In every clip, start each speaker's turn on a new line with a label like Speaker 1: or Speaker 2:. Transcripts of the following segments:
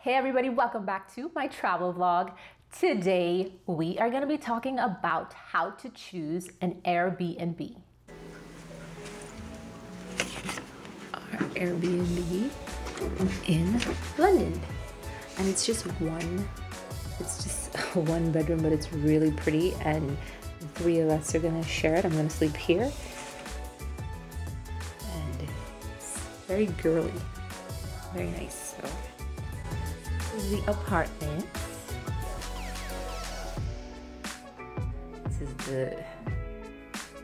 Speaker 1: Hey everybody, welcome back to my travel vlog. Today we are going to be talking about how to choose an Airbnb. Our Airbnb in London, and it's just one bedroom, but it's really pretty, and the three of us are going to share it. I'm going to sleep here, and it's very girly, very nice. So this is the apartment. This is the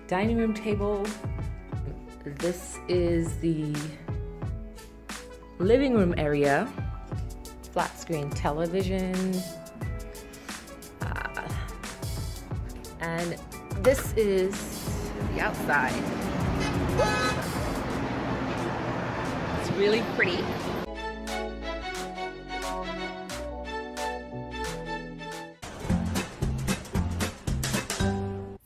Speaker 1: dining room table. This is the living room area. Flat screen television. And this is the outside. It's really pretty.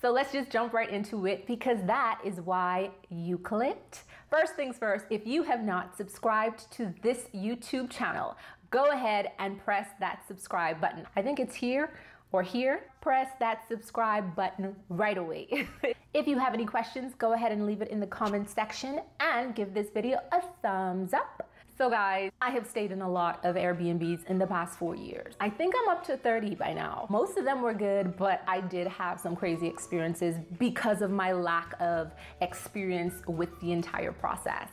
Speaker 1: So let's just jump right into it, because that is why you clicked. First things first, if you have not subscribed to this YouTube channel, go ahead and press that subscribe button. I think it's here or here. Press that subscribe button right away. If you have any questions, go ahead and leave it in the comment section and give this video a thumbs up. So guys, I have stayed in a lot of Airbnbs in the past 4 years. I think I'm up to 30 by now. Most of them were good, but I did have some crazy experiences because of my lack of experience with the entire process.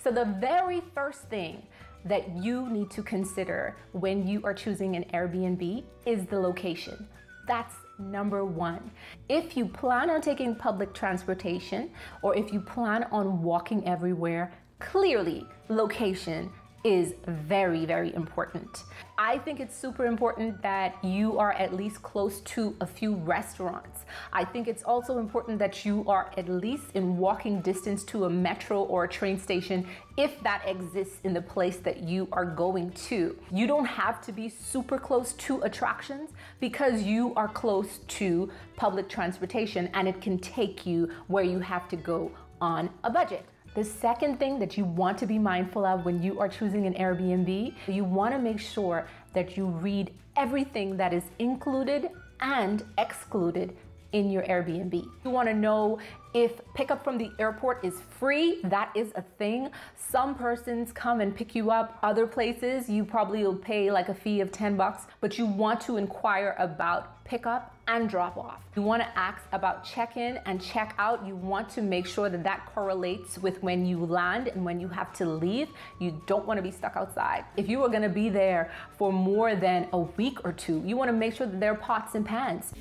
Speaker 1: So the very first thing that you need to consider when you are choosing an Airbnb is the location. That's number one. If you plan on taking public transportation, or if you plan on walking everywhere, clearly location is very, very important. I think it's super important that you are at least close to a few restaurants. I think it's also important that you are at least in walking distance to a metro or a train station, if that exists in the place that you are going to. You don't have to be super close to attractions, because you are close to public transportation and it can take you where you have to go on a budget. The second thing that you want to be mindful of when you are choosing an Airbnb, you want to make sure that you read everything that is included and excluded in your Airbnb. You want to know if pickup from the airport is free. That is a thing. Some persons come and pick you up. Other places you probably will pay like a fee of $10, but you want to inquire about pickup and drop off. You want to ask about check-in and check-out. You want to make sure that that correlates with when you land and when you have to leave. You don't want to be stuck outside. If you are going to be there for more than a week or two, you want to make sure that there are pots and pans.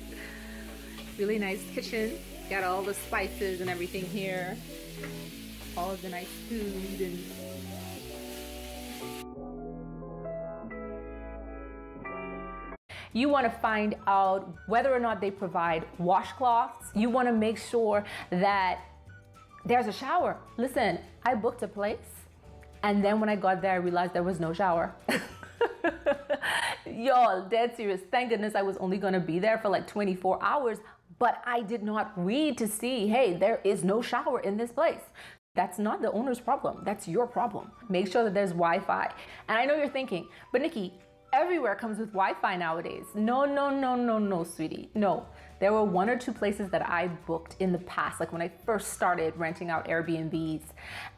Speaker 1: Really nice kitchen. Got all the spices and everything here. All of the nice food and you want to find out whether or not they provide washcloths. You want to make sure that there's a shower. Listen, I booked a place, and then when I got there, I realized there was no shower. Y'all, dead serious. Thank goodness I was only going to be there for like 24 hours, but I did not read to see, hey, there is no shower in this place. That's not the owner's problem. That's your problem. Make sure that there's Wi-Fi. And I know you're thinking, but Nikki, everywhere comes with Wi-Fi nowadays. No, sweetie. No. There were 1 or 2 places that I booked in the past, like when I first started renting out Airbnbs.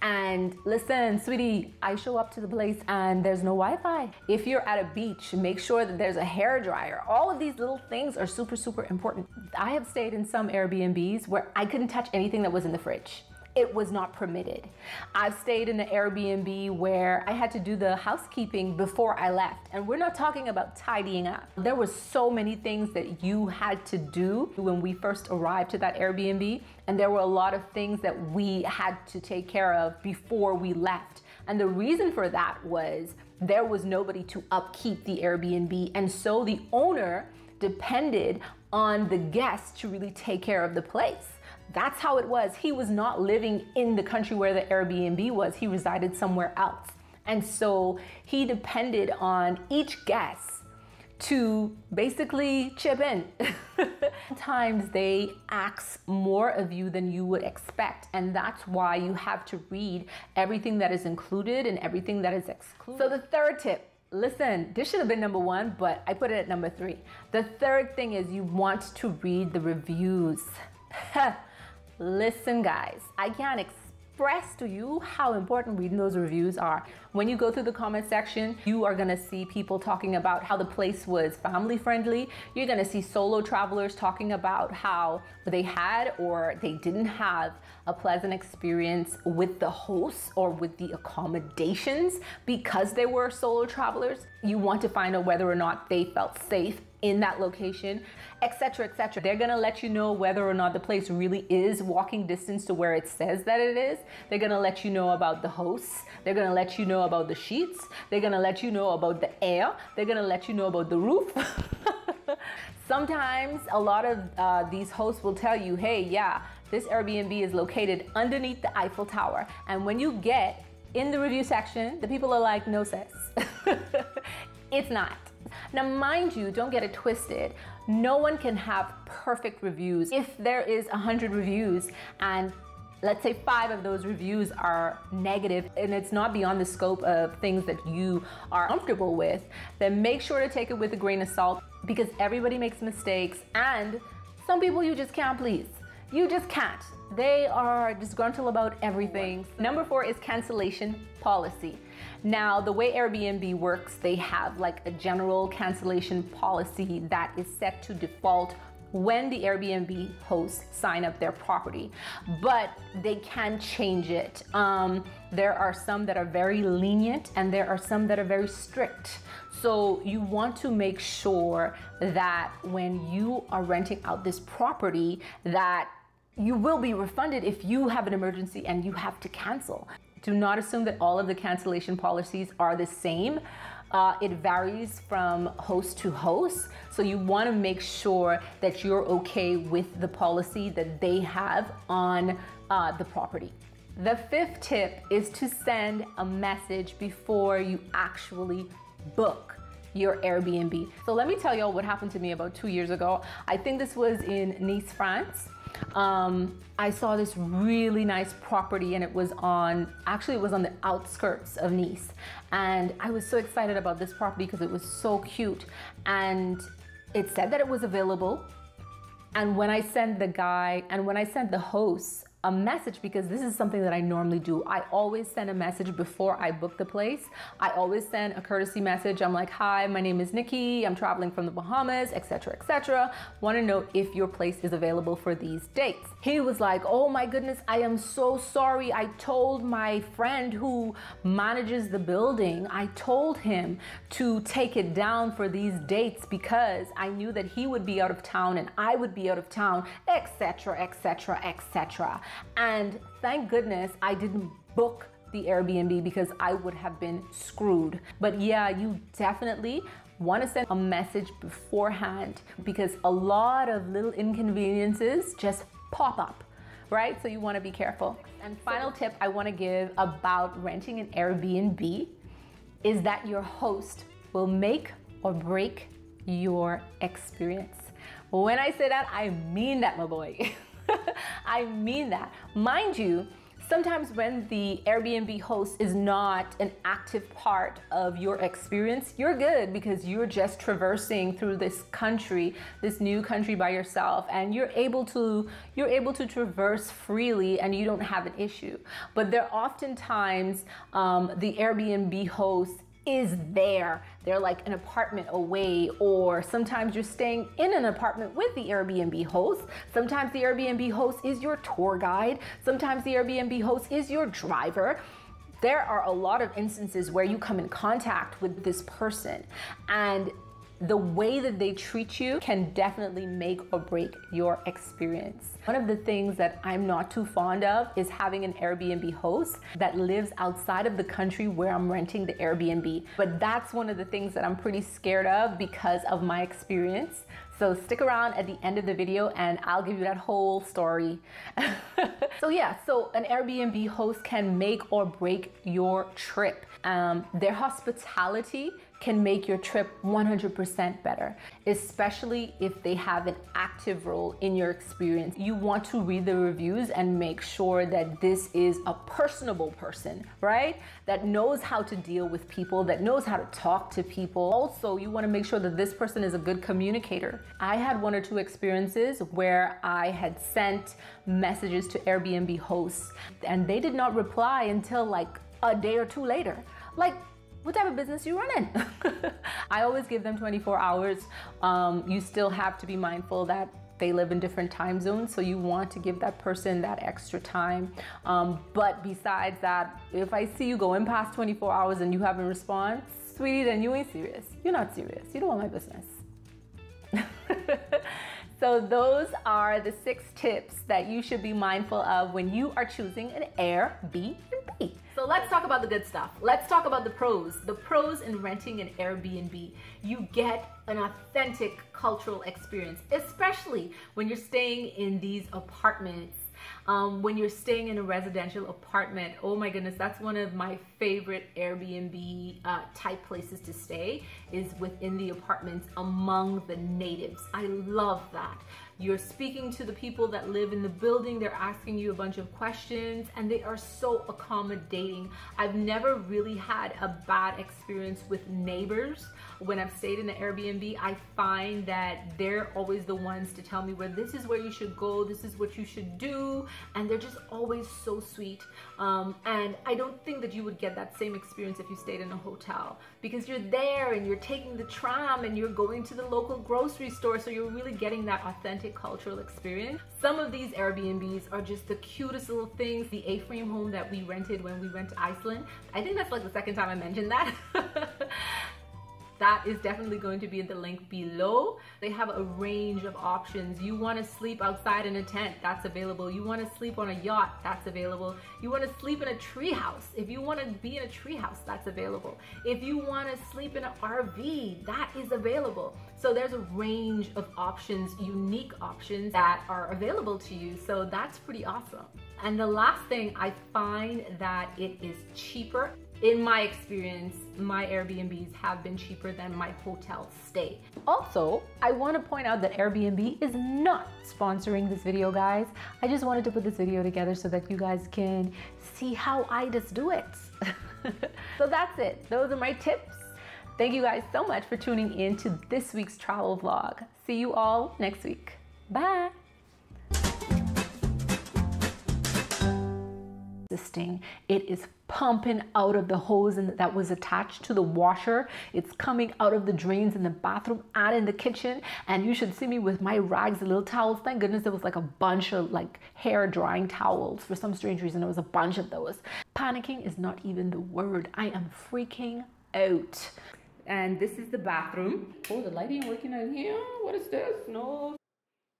Speaker 1: And listen, sweetie, I show up to the place and there's no Wi-Fi. If you're at a beach, make sure that there's a hair dryer. All of these little things are super, super important. I have stayed in some Airbnbs where I couldn't touch anything that was in the fridge. It was not permitted. I've stayed in an Airbnb where I had to do the housekeeping before I left. And we're not talking about tidying up. There were so many things that you had to do when we first arrived to that Airbnb. And there were a lot of things that we had to take care of before we left. And the reason for that was there was nobody to upkeep the Airbnb. And so the owner depended on the guests to really take care of the place. That's how it was. He was not living in the country where the Airbnb was. He resided somewhere else. And so he depended on each guest to basically chip in. Sometimes they ask more of you than you would expect, and that's why you have to read everything that is included and everything that is excluded. So the third tip, Listen, this should have been number one, but I put it at number three. The third thing is you want to read the reviews. Listen, guys, I can't express to you how important reading those reviews are. When you go through the comment section, you are gonna see people talking about how the place was family friendly. You're gonna see solo travelers talking about how they had or they didn't have a pleasant experience with the hosts or with the accommodations because they were solo travelers. You want to find out whether or not they felt safe in that location, etc., etc. They're gonna let you know whether or not the place really is walking distance to where it says that it is. They're gonna let you know about the hosts. They're gonna let you know about the sheets. They're gonna let you know about the air. They're gonna let you know about the roof. Sometimes a lot of these hosts will tell you, hey, yeah, this Airbnb is located underneath the Eiffel Tower. And when you get in the review section, the people are like, no, sis, it's not. Now, mind you, don't get it twisted. No one can have perfect reviews. If there is 100 reviews and let's say 5 of those reviews are negative and it's not beyond the scope of things that you are comfortable with, then make sure to take it with a grain of salt because everybody makes mistakes and some people you just can't please. You just can't. They are disgruntled about everything. Number 4 is cancellation policy. Now, the way Airbnb works, they have like a general cancellation policy that is set to default when the Airbnb hosts sign up their property, but they can change it. There are some that are very lenient and there are some that are very strict. So you want to make sure that when you are renting out this property that you will be refunded if you have an emergency and you have to cancel. Do not assume that all of the cancellation policies are the same. It varies from host to host. So you want to make sure that you're okay with the policy that they have on the property. The 5th tip is to send a message before you actually book your Airbnb. So let me tell y'all what happened to me about 2 years ago. I think this was in Nice, France. I saw this really nice property and it was on the outskirts of Nice. And I was so excited about this property because it was so cute. And it said that it was available. And when I sent the hosts a message, because this is something that I normally do, I always send a message before I book the place. I always send a courtesy message. I'm like, hi, my name is Nikki. I'm traveling from the Bahamas, etc., etc. Want to know if your place is available for these dates. He was like, oh my goodness, I am so sorry. I told my friend who manages the building, I told him to take it down for these dates because I knew that he would be out of town and I would be out of town, etc., etc., etc. And thank goodness I didn't book the Airbnb because I would have been screwed. But yeah, you definitely want to send a message beforehand because a lot of little inconveniences just pop up, right? So you want to be careful. And final tip I want to give about renting an Airbnb is that your host will make or break your experience. When I say that, I mean that, my boy. I mean that. Mind you, sometimes when the Airbnb host is not an active part of your experience, you're good because you're just traversing through this country, this new country by yourself, and you're able to traverse freely and you don't have an issue. But there are oftentimes the Airbnb host is there. They're like an apartment away, or sometimes you're staying in an apartment with the Airbnb host. Sometimes the Airbnb host is your tour guide. Sometimes the Airbnb host is your driver. There are a lot of instances where you come in contact with this person and the way that they treat you can definitely make or break your experience. One of the things that I'm not too fond of is having an Airbnb host that lives outside of the country where I'm renting the Airbnb. But that's one of the things that I'm pretty scared of because of my experience. So stick around at the end of the video and I'll give you that whole story. So yeah, so an Airbnb host can make or break your trip. Their hospitality can make your trip 100% better, especially if they have an active role in your experience. You want to read the reviews and make sure that this is a personable person, right? That knows how to deal with people, that knows how to talk to people. Also, you want to make sure that this person is a good communicator. I had one or two experiences where I had sent messages to Airbnb hosts and they did not reply until like a day or two later. Like, what type of business you running? I always give them 24 hours. You still have to be mindful that they live in different time zones, so you want to give that person that extra time. But besides that, if I see you going past 24 hours and you haven't responded, sweetie, then you ain't serious. You're not serious. You don't want my business. So those are the 6 tips that you should be mindful of when you are choosing an Airbnb. So let's talk about the good stuff. Let's talk about the pros. The pros in renting an Airbnb. You get an authentic cultural experience, especially when you're staying in these apartments. When you're staying in a residential apartment, oh my goodness, that's one of my favorite Airbnb type places to stay, is within the apartments among the natives. I love that. You're speaking to the people that live in the building, they're asking you a bunch of questions, and they are so accommodating. I've never really had a bad experience with neighbors. When I've stayed in the Airbnb, I find that they're always the ones to tell me where this is where you should go, this is what you should do, and they're just always so sweet. And I don't think that you would get that same experience if you stayed in a hotel, because you're there and you're taking the tram and you're going to the local grocery store, so you're really getting that authentic cultural experience. Some of these Airbnbs are just the cutest little things. The A-frame home that we rented when we went to Iceland, I think that's like the second time I mentioned that. That is definitely going to be in the link below. They have a range of options. You want to sleep outside in a tent, that's available. You want to sleep on a yacht, that's available. You want to sleep in a treehouse. If you want to be in a treehouse, that's available. If you want to sleep in an RV, that is available. So there's a range of options, unique options that are available to you. So that's pretty awesome. And the last thing, I find that it is cheaper. In my experience, my Airbnbs have been cheaper than my hotel stay. Also, I want to point out that Airbnb is not sponsoring this video, guys. I just wanted to put this video together so that you guys can see how I just do it. So that's it. Those are my tips. Thank you guys so much for tuning in to this week's travel vlog. See you all next week. Bye. It is pumping out of the hose that was attached to the washer. It's coming out of the drains in the bathroom and in the kitchen. And you should see me with my rags and little towels. Thank goodness there was like a bunch of like hair drying towels. For some strange reason, there was a bunch of those. Panicking is not even the word. I am freaking out. And this is the bathroom. Oh, the lighting working out here? What is this? No.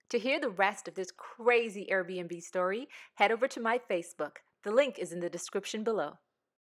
Speaker 1: To hear the rest of this crazy Airbnb story, head over to my Facebook. The link is in the description below.